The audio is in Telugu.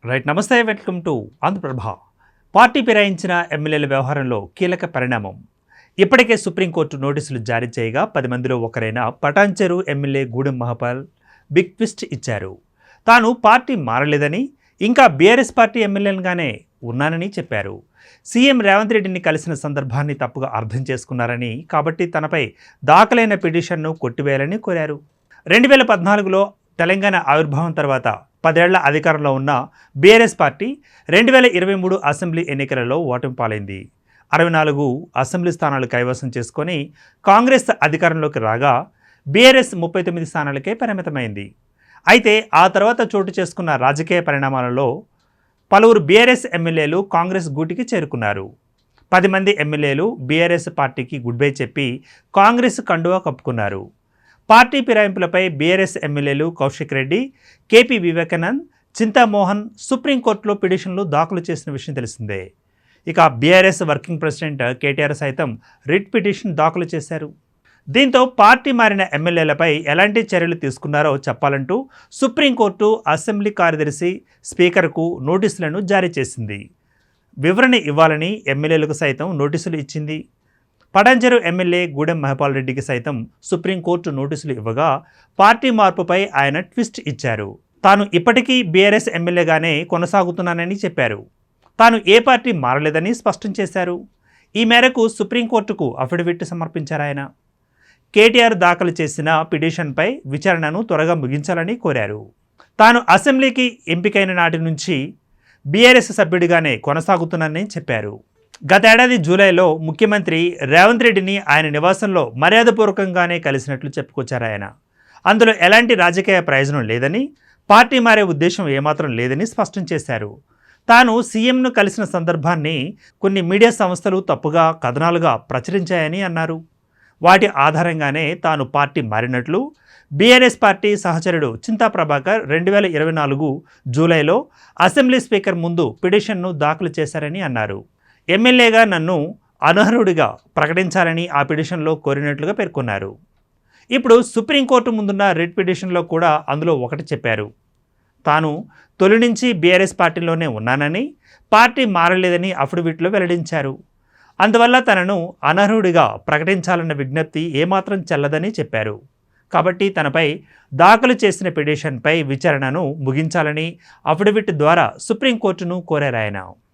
నమస్తే, వెల్కమ్ టు ఆంధ్రప్రభ. పార్టీ ఫిరాయించిన ఎమ్మెల్యేల వ్యవహారంలో కీలక పరిణామం. ఇప్పటికే సుప్రీంకోర్టు నోటీసులు జారీ చేయగా 10 మందిలో ఒకరైన Patancheru MLA Gudem Mahipal big twist ఇచ్చారు. తాను పార్టీ మారలేదని, ఇంకా బీఆర్ఎస్ పార్టీ ఎమ్మెల్యేలుగానే ఉన్నానని చెప్పారు. సీఎం రేవంత్ రెడ్డిని కలిసిన సందర్భాన్ని తప్పుగా అర్థం చేసుకున్నారని, కాబట్టి తనపై దాఖలైన పిటిషన్ను కొట్టివేయాలని కోరారు. 2014లో తెలంగాణ ఆవిర్భావం తర్వాత 10 ఏళ్ల అధికారంలో ఉన్న బీఆర్ఎస్ పార్టీ 2023 అసెంబ్లీ ఎన్నికలలో ఓటమి పాలైంది. 64 అసెంబ్లీ స్థానాలు కైవసం చేసుకొని కాంగ్రెస్ అధికారంలోకి రాగా బీఆర్ఎస్ 39 స్థానాలకే పరిమితమైంది. అయితే ఆ తర్వాత చోటు చేసుకున్న రాజకీయ పరిణామాలలో పలువురు బీఆర్ఎస్ ఎమ్మెల్యేలు కాంగ్రెస్ గూటికి చేరుకున్నారు. 10 మంది ఎమ్మెల్యేలు బీఆర్ఎస్ పార్టీకి గుడ్ బై చెప్పి కాంగ్రెస్ కండువా కప్పుకున్నారు. పార్టీ ఫిరాయింపులపై బీఆర్ఎస్ ఎమ్మెల్యేలు కౌశిక్ రెడ్డి, కేపీ వివేకానంద్, చింతామోహన్ సుప్రీంకోర్టులో పిటిషన్లు దాఖలు చేసిన విషయం తెలిసిందే. ఇక బీఆర్ఎస్ వర్కింగ్ ప్రెసిడెంట్ కేటీఆర్ సైతం రిట్ పిటిషన్ దాఖలు చేశారు. దీంతో పార్టీ మారిన ఎమ్మెల్యేలపై ఎలాంటి చర్యలు తీసుకున్నారో చెప్పాలంటూ సుప్రీంకోర్టు అసెంబ్లీ కార్యదర్శి స్పీకర్కు నోటీసులను జారీ చేసింది. వివరణ ఇవ్వాలని ఎమ్మెల్యేలకు సైతం నోటీసులు ఇచ్చింది. పటాన్చెరు ఎమ్మెల్యే గూడెం మహపాల్ రెడ్డికి సైతం సుప్రీంకోర్టు నోటీసులు ఇవ్వగా పార్టీ మార్పుపై ఆయన ట్విస్ట్ ఇచ్చారు. తాను ఇప్పటికీ బీఆర్ఎస్ ఎమ్మెల్యేగానే కొనసాగుతున్నానని చెప్పారు. తాను ఏ పార్టీ మారలేదని స్పష్టం చేశారు. ఈ మేరకు సుప్రీంకోర్టుకు అఫిడవిట్ సమర్పించారాయన. కేటీఆర్ దాఖలు చేసిన పిటిషన్పై విచారణను త్వరగా ముగించాలని కోరారు. తాను అసెంబ్లీకి ఎంపికైన నాటి నుంచి బీఆర్ఎస్ సభ్యుడిగానే కొనసాగుతున్నానని చెప్పారు. గతేడాది జూలైలో ముఖ్యమంత్రి రేవంత్ రెడ్డిని ఆయన నివాసంలో మర్యాదపూర్వకంగానే కలిసినట్లు చెప్పుకొచ్చారాయన. అందులో ఎలాంటి రాజకీయ ప్రయోజనం లేదని, పార్టీ మారే ఉద్దేశం ఏమాత్రం లేదని స్పష్టం చేశారు. తాను సీఎంను కలిసిన సందర్భాన్ని కొన్ని మీడియా సంస్థలు తప్పుగా కథనాలుగా ప్రచురించాయని అన్నారు. వాటి ఆధారంగానే తాను పార్టీ మారినట్లు బీఆర్ఎస్ పార్టీ సహచరుడు చింతా ప్రభాకర్ 2024 జూలైలో అసెంబ్లీ స్పీకర్ ముందు పిటిషన్ను దాఖలు చేశారని అన్నారు. ఎమ్మెల్యేగా నన్ను అనర్హుడిగా ప్రకటించాలని ఆ పిటిషన్లో కోరినట్లుగా పేర్కొన్నారు. ఇప్పుడు సుప్రీంకోర్టు ముందున్న రిట్ పిటిషన్లో కూడా అందులో ఒకటి చెప్పారు. తాను తొలి నుంచి బీఆర్ఎస్ పార్టీలోనే ఉన్నానని, పార్టీ మారలేదని అఫిడవిట్లో వెల్లడించారు. అందువల్ల తనను అనర్హుడిగా ప్రకటించాలన్న విజ్ఞప్తి ఏమాత్రం చెల్లదని చెప్పారు. కాబట్టి తనపై దాఖలు చేసిన పిటిషన్పై విచారణను ముగించాలని అఫిడవిట్ ద్వారా సుప్రీంకోర్టును కోరారాయన.